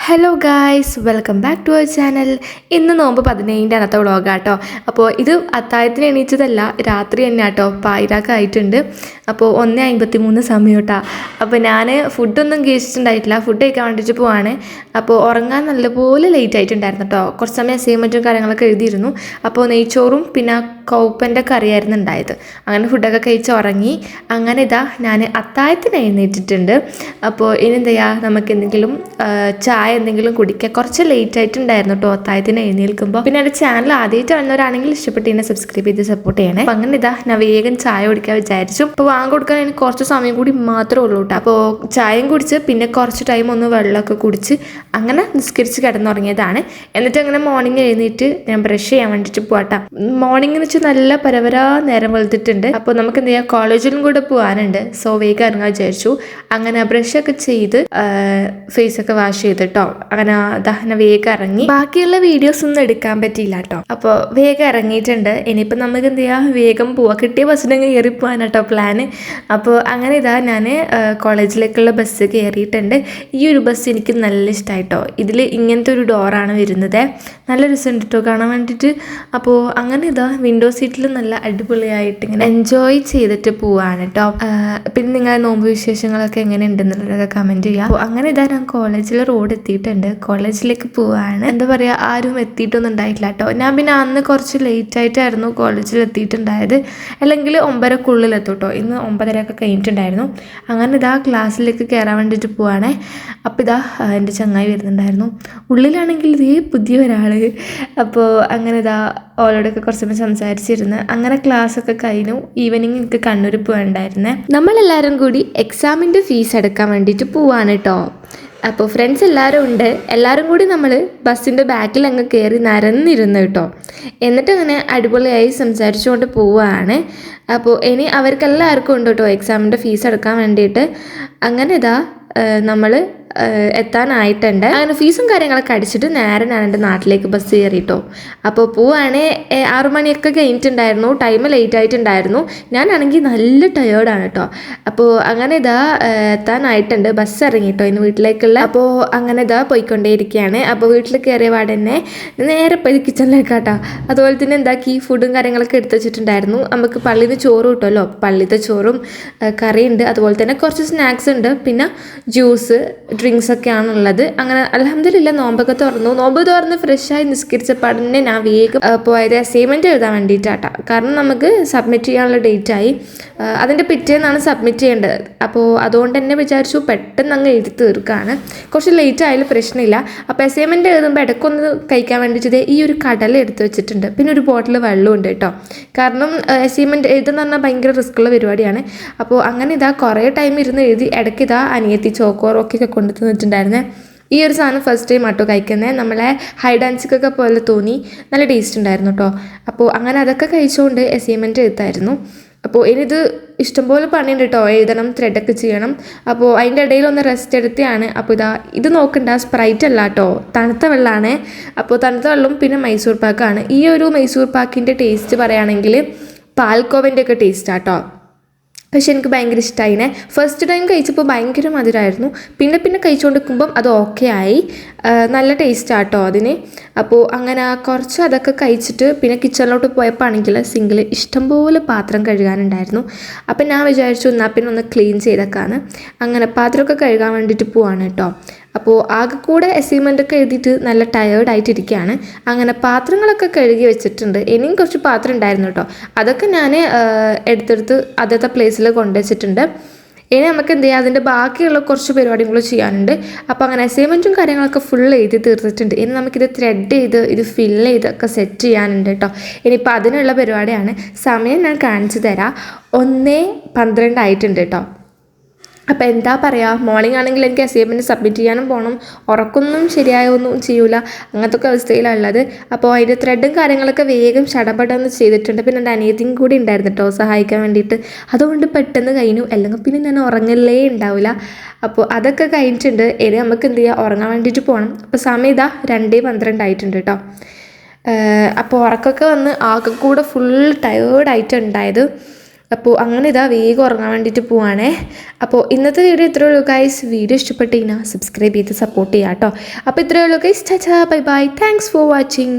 Hello guys, welcome back to our channel. ഇന്ന് നോമ്പ് 15 അന്നത്തെ വ്ളോഗാട്ടോ. അപ്പോൾ ഇത് അത്താഴത്തിന് എണീച്ചതല്ല, രാത്രി തന്നെ ആട്ടോ, പായിരാക്കായിട്ടുണ്ട്. അപ്പോൾ 1:53 സമയം കേട്ടോ. അപ്പോൾ ഞാൻ ഫുഡൊന്നും കഴിച്ചിട്ടുണ്ടായിട്ടില്ല, ഫുഡ് കഴിക്കാൻ വേണ്ടിയിട്ട് പോവാണ്. അപ്പോൾ ഉറങ്ങാൻ നല്ലപോലെ ലേറ്റ് ആയിട്ടുണ്ടായിരുന്നു കേട്ടോ. കുറച്ച് സമയം അസൈൻമെൻറ്റും കാര്യങ്ങളൊക്കെ എഴുതിയിരുന്നു. അപ്പോൾ നെയ്ച്ചോറും പിന്നെ കൗപ്പൻ്റെ കറിയായിരുന്നു ഉണ്ടായത്. അങ്ങനെ ഫുഡൊക്കെ കഴിച്ച് ഉറങ്ങി. അങ്ങനെ ഇതാ ഞാൻ അത്താഴത്തിന് എഴുന്നേറ്റിട്ടുണ്ട്. അപ്പോൾ ഇനി എന്താ ചെയ്യുക, നമുക്ക് എന്തെങ്കിലും ചായ എന്തെങ്കിലും കുടിക്കുക. കുറച്ച് ലേറ്റ് ആയിട്ടുണ്ടായിരുന്നു കേട്ടോ അത്താഴത്തിന് എഴുന്നേൽക്കുമ്പോൾ. പിന്നെ എൻ്റെ ചാനൽ ആദ്യമായിട്ട് വന്നവരാണെങ്കിൽ ഇഷ്ടപ്പെട്ട് എന്നെ സബ്സ്ക്രൈബ് ചെയ്ത് സപ്പോർട്ട് ചെയ്യണേ. അപ്പം അങ്ങനെ ഇതാ ഞാൻ വേഗം ചായ കുടിക്കാൻ വിചാരിച്ചു. അപ്പോൾ വാങ്ങി കൊടുക്കാൻ എനിക്ക് കുറച്ച് സമയം കൂടി മാത്രമേ ഉള്ളൂ കേട്ടോ. അപ്പോൾ ചായയും കുടിച്ച് പിന്നെ കുറച്ച് ടൈം ഒന്ന് വെള്ളമൊക്കെ കുടിച്ച് അങ്ങനെ നിസ്കരിച്ച് കിടന്നുറങ്ങിയതാണ്. എന്നിട്ട് അങ്ങനെ മോർണിംഗ് എഴുന്നേറ്റ് ഞാൻ ബ്രഷ് ചെയ്യാൻ വേണ്ടിയിട്ട് പോകട്ടോ. മോർണിംഗ് എന്ന് വെച്ചാൽ നല്ല പരവരാ നേരം വെളുത്തിട്ടുണ്ട്. അപ്പോൾ നമുക്ക് എന്ത് ചെയ്യാം, കോളേജിലും കൂടെ പോകാനുണ്ട്. സോ വേഗം ഇറങ്ങാൻ വിചാരിച്ചു. അങ്ങനെ ബ്രഷൊക്കെ ചെയ്ത് ഫേസൊക്കെ വാഷ് ചെയ്തിട്ടോ അങ്ങനെ ദഹന വേഗം ഇറങ്ങി. ബാക്കിയുള്ള വീഡിയോസ് ഒന്നും എടുക്കാൻ പറ്റിയില്ല കേട്ടോ. അപ്പോൾ വേഗം ഇറങ്ങിയിട്ടുണ്ട്. ഇനിയിപ്പോൾ നമുക്ക് എന്ത് ചെയ്യാം, വേഗം പോവാം. കിട്ടിയ ബസ്സിനങ്ങ് കയറി പോകാനാട്ടോ പ്ലാന്. അപ്പോൾ അങ്ങനെ ഇതാ ഞാൻ കോളേജിലേക്കുള്ള ബസ് കയറിയിട്ടുണ്ട്. ഈ ഒരു ബസ് എനിക്ക് നല്ല ഇഷ്ടമായിട്ടോ. ഇതിൽ ഇങ്ങനത്തെ ഒരു ഡോറാണ് വരുന്നത്. നല്ല രസമുണ്ട് കേട്ടോ കാണാൻ വേണ്ടിയിട്ട്. അപ്പോൾ അങ്ങനെ ഇതാ വിൻഡോ സീറ്റിൽ നല്ല അടിപൊളിയായിട്ട് ഇങ്ങനെ എൻജോയ് ചെയ്തിട്ട് പോവാണ് കേട്ടോ. പിന്നെ നിങ്ങളുടെ നോമ്പ് വിശേഷങ്ങളൊക്കെ എങ്ങനെ ഉണ്ടെന്നുള്ളതൊക്കെ കമൻറ്റ് ചെയ്യാം. അപ്പോൾ അങ്ങനെ ഇതാ ഞാൻ കോളേജിലെ റോഡ് എത്തിയിട്ടുണ്ട്. കോളേജിലേക്ക് പോവാണ്. എന്താ പറയുക, ആരും എത്തിയിട്ടൊന്നും ഉണ്ടായിട്ടില്ല കേട്ടോ. ഞാൻ പിന്നെ അന്ന് കുറച്ച് ലേറ്റ് ആയിട്ടായിരുന്നു കോളേജിൽ എത്തിയിട്ടുണ്ടായത്. അല്ലെങ്കിൽ 9:00 എത്തും കേട്ടോ. ഇന്ന് 9:30 കഴിഞ്ഞിട്ടുണ്ടായിരുന്നു. അങ്ങനെ ഇതാ ക്ലാസ്സിലേക്ക് കയറാൻ വേണ്ടിയിട്ട് പോവാണേ. അപ്പോൾ ഇതാ എൻ്റെ ചങ്ങായി വരുന്നുണ്ടായിരുന്നു. ഉള്ളിലാണെങ്കിൽ ഇതേ പുതിയ ഒരാൾ. അപ്പോൾ അങ്ങനെ ഇതാ ഓളോടൊക്കെ കുറച്ച് സമയം സംസാരിച്ചിരുന്ന് അങ്ങനെ ക്ലാസ്സൊക്കെ കഴിഞ്ഞു. ഈവനിങ് എനിക്ക് കണ്ണൂർ പോകണ്ടായിരുന്നേ. നമ്മളെല്ലാവരും കൂടി എക്സാമിൻ്റെ ഫീസ് അടക്കാൻ വേണ്ടിയിട്ട് പോവാണ് കേട്ടോ. അപ്പോൾ ഫ്രണ്ട്സ് എല്ലാവരും ഉണ്ട്. എല്ലാവരും കൂടി നമ്മൾ ബസ്സിൻ്റെ ബാക്കിൽ അങ്ങ് കയറി നിരന്നിരുന്നു കേട്ടോ. എന്നിട്ട് അങ്ങനെ അടിപൊളിയായി സംസാരിച്ചുകൊണ്ട് പോവുകയാണ്. അപ്പോൾ ഇനി അവർക്കെല്ലാവർക്കും ഉണ്ട് കേട്ടോ എക്സാമിൻ്റെ ഫീസ് അടക്കാൻ വേണ്ടിയിട്ട്. അങ്ങനെ ഇതാ നമ്മൾ എത്താനായിട്ടുണ്ട്. അങ്ങനെ ഫീസും കാര്യങ്ങളൊക്കെ അടിച്ചിട്ട് നേരെ ഞാൻ എൻ്റെ നാട്ടിലേക്ക് ബസ് കയറിയിട്ടോ. അപ്പോൾ പോവുകയാണെങ്കിൽ 6 മണിയൊക്കെ കഴിഞ്ഞിട്ടുണ്ടായിരുന്നു. ടൈം ലേറ്റ് ആയിട്ടുണ്ടായിരുന്നു. ഞാനാണെങ്കിൽ നല്ല ടയേർഡാണ് കേട്ടോ. അപ്പോൾ അങ്ങനെ ഇതാ എത്താനായിട്ടുണ്ട്. ബസ് ഇറങ്ങിയിട്ടോ ഇന്ന് വീട്ടിലേക്കുള്ള. അപ്പോൾ അങ്ങനെ ഇതാ പോയിക്കൊണ്ടേയിരിക്കുകയാണ്. അപ്പോൾ വീട്ടിൽ കയറിയ പാടന്നെ നേരെ പോയി കിച്ചണിലേക്ക് കേട്ടോ. അതുപോലെ തന്നെ എന്താക്കി ഫുഡും കാര്യങ്ങളൊക്കെ എടുത്ത് വെച്ചിട്ടുണ്ടായിരുന്നു. നമുക്ക് പള്ളിയിൽ നിന്ന് ചോറ് കിട്ടുമല്ലോ. പള്ളിയിലത്തെ ചോറും കറിയുണ്ട്. അതുപോലെ തന്നെ കുറച്ച് സ്നാക്സ് ഉണ്ട്. പിന്നെ ജ്യൂസ് ഡ്രിങ്ക്സ് ഒക്കെയാണുള്ളത്. അങ്ങനെ അൽഹംദുലില്ലാ നോമ്പൊക്കെ തുറന്നു. നോമ്പ് തുറന്ന് ഫ്രഷായി നിസ്കരിച്ചപ്പാടിനെ ഞാൻ വേഗം പോയത് അസൈൻമെൻറ്റ് എഴുതാൻ വേണ്ടിയിട്ടാട്ടോ. കാരണം നമുക്ക് സബ്മിറ്റ് ചെയ്യാനുള്ള ഡേറ്റായി. അതിൻ്റെ പിറ്റേന്നാണ് സബ്മിറ്റ് ചെയ്യേണ്ടത്. അപ്പോൾ അതുകൊണ്ട് തന്നെ വിചാരിച്ചു പെട്ടെന്ന് അങ്ങ് എഴുതി തീർക്കുകയാണ്. കുറച്ച് ലേറ്റ് ആയാലും പ്രശ്നമില്ല. അപ്പോൾ അസൈൻമെൻറ്റ് എഴുതുമ്പോൾ ഇടയ്ക്കൊന്ന് കഴിക്കാൻ വേണ്ടിയിട്ട് ഈ ഒരു കടല എടുത്ത് വെച്ചിട്ടുണ്ട്. പിന്നെ ഒരു ബോട്ടിൽ വെള്ളമുണ്ട് കേട്ടോ. കാരണം അസൈൻമെൻറ്റ് എഴുതുന്ന പറഞ്ഞാൽ ഭയങ്കര റിസ്ക്കുള്ള പരിപാടിയാണ്. അപ്പോൾ അങ്ങനെ ഇതാ കുറേ ടൈം ഇരുന്ന് എഴുതി. ഇടയ്ക്ക് ഇതാ അനിയത്തി ചോക്കോറൊക്കെ കൊണ്ടു തന്നിട്ടുണ്ടായിരുന്നേ. ഈ ഒരു സാധനം ഫസ്റ്റ് ടൈം ആട്ടോ കഴിക്കുന്നത്. നമ്മളെ ഹൈഡ് ആൻഡ് സീക്കൊക്കെ പോലെ തോന്നി. നല്ല ടേസ്റ്റ് ഉണ്ടായിരുന്നു കേട്ടോ. അപ്പോൾ അങ്ങനെ അതൊക്കെ കഴിച്ചുകൊണ്ട് അസൈൻമെൻറ്റ് എഴുതായിരുന്നു. അപ്പോൾ ഇനിയിത് ഇഷ്ടംപോലെ പണിയുണ്ട് കേട്ടോ. എഴുതണം, ത്രെഡൊക്കെ ചെയ്യണം. അപ്പോൾ അതിൻ്റെ ഇടയിൽ ഒന്ന് റെസ്റ്റ് എടുത്തതാണ്. അപ്പോൾ ഇത് നോക്കണ്ട, സ്പ്രൈറ്റ് അല്ല കേട്ടോ, തണുത്ത വെള്ളമാണ്. അപ്പോൾ തണുത്ത വെള്ളം പിന്നെ മൈസൂർ പാക്കാണ്. ഈ ഒരു മൈസൂർ പാക്കിൻ്റെ ടേസ്റ്റ് പറയുകയാണെങ്കിൽ പാൽക്കോവൻ്റെ ഒക്കെ ടേസ്റ്റാണ് കേട്ടോ. പക്ഷെ എനിക്ക് ഭയങ്കര ഇഷ്ടമായിനെ. ഫസ്റ്റ് ടൈം കഴിച്ചപ്പോൾ ഭയങ്കര മധുരമായിരുന്നു. പിന്നെ കഴിച്ചുകൊണ്ടിരിക്കുമ്പം അത് ഓക്കെ ആയി. നല്ല ടേസ്റ്റാണ് കേട്ടോ അതിന്. അപ്പോൾ അങ്ങനെ കുറച്ച് അതൊക്കെ കഴിച്ചിട്ട് പിന്നെ കിച്ചണിലോട്ട് പോയപ്പോൾ ആണെങ്കിൽ സിങ്കിൽ ഇഷ്ടംപോലെ പാത്രം കഴുകാനുണ്ടായിരുന്നു. അപ്പം ഞാൻ വിചാരിച്ചു എന്നാൽ പിന്നെ ഒന്ന് ക്ലീൻ ചെയ്തേക്കാന്ന്. അങ്ങനെ പാത്രമൊക്കെ കഴുകാൻ വേണ്ടിയിട്ട് പോവാണ് കേട്ടോ. അപ്പോൾ ആകെ കൂടെ അസൈൻമെൻ്റൊക്കെ എഴുതിയിട്ട് നല്ല ടയേർഡായിട്ടിരിക്കുകയാണ്. അങ്ങനെ പാത്രങ്ങളൊക്കെ കഴുകി വെച്ചിട്ടുണ്ട്. ഇനിയും കുറച്ച് പാത്രം ഉണ്ടായിരുന്നു കേട്ടോ. അതൊക്കെ ഞാൻ എടുത്തെടുത്ത് അതത്തെ പ്ലേസിൽ കൊണ്ടുവച്ചിട്ടുണ്ട്. ഇനി നമുക്ക് എന്ത് ചെയ്യാം, അതിൻ്റെ ബാക്കിയുള്ള കുറച്ച് പരിപാടികൾ ചെയ്യാനുണ്ട്. അപ്പോൾ അങ്ങനെ അസൈൻമെൻറ്റും കാര്യങ്ങളൊക്കെ ഫുൾ എഴുതി തീർത്തിട്ടുണ്ട്. ഇനി നമുക്കിത് ത്രെഡ് ചെയ്ത് ഇത് ഫില്ല് ചെയ്തൊക്കെ സെറ്റ് ചെയ്യാനുണ്ട് കേട്ടോ. ഇനിയിപ്പോൾ അതിനുള്ള പരിപാടിയാണ്. സമയം ഞാൻ കാണിച്ചു തരാം. 1:12 ആയിട്ടുണ്ട് കേട്ടോ. അപ്പോൾ എന്താ പറയുക, മോർണിംഗ് ആണെങ്കിൽ എനിക്ക് അസൈൻമെൻറ്റ് സബ്മിറ്റ് ചെയ്യാനും പോകണം. ഉറക്കൊന്നും ശരിയായൊന്നും ചെയ്യൂല, അങ്ങനത്തെ ഒക്കെ അവസ്ഥയിലുള്ളത്. അപ്പോൾ അതിൻ്റെ ത്രെഡും കാര്യങ്ങളൊക്കെ വേഗം ചടപടന്ന് ചെയ്തിട്ടുണ്ട്. പിന്നെ എൻ്റെ അനിയത്തിയും കൂടി ഉണ്ടായിരുന്നു കേട്ടോ സഹായിക്കാൻ വേണ്ടിയിട്ട്. അതുകൊണ്ട് പെട്ടെന്ന് കഴിഞ്ഞു. അല്ലെങ്കിൽ പിന്നെ ഞാൻ ഉറങ്ങലേ ഉണ്ടാവില്ല. അപ്പോൾ അതൊക്കെ കഴിഞ്ഞിട്ടുണ്ട്. ഇനി നമുക്ക് എന്ത് ചെയ്യുക, ഉറങ്ങാൻ വേണ്ടിയിട്ട് പോകണം. അപ്പോൾ സമയം ഇതാ 2:12 ആയിട്ടുണ്ട് കേട്ടോ. അപ്പോൾ ഉറക്കമൊക്കെ വന്ന് ആകെ കൂടെ ഫുൾ ടയേർഡായിട്ടുണ്ടായത്. അപ്പോൾ അങ്ങനെ ഇതാ വേഗം ഉറങ്ങാൻ വേണ്ടിയിട്ട് പോവാണേ. അപ്പോൾ ഇന്നത്തെ വീഡിയോ ഇത്രയേ ഉള്ളൂ ഗൈസ്. വീഡിയോ ഇഷ്ടപ്പെട്ട് കഴിഞ്ഞാൽ സബ്സ്ക്രൈബ് ചെയ്ത് സപ്പോർട്ട് ചെയ്യാം കേട്ടോ. അപ്പോൾ ഇത്രയേ ഉള്ളൂ guys. Tata bye bye. Thanks for watching.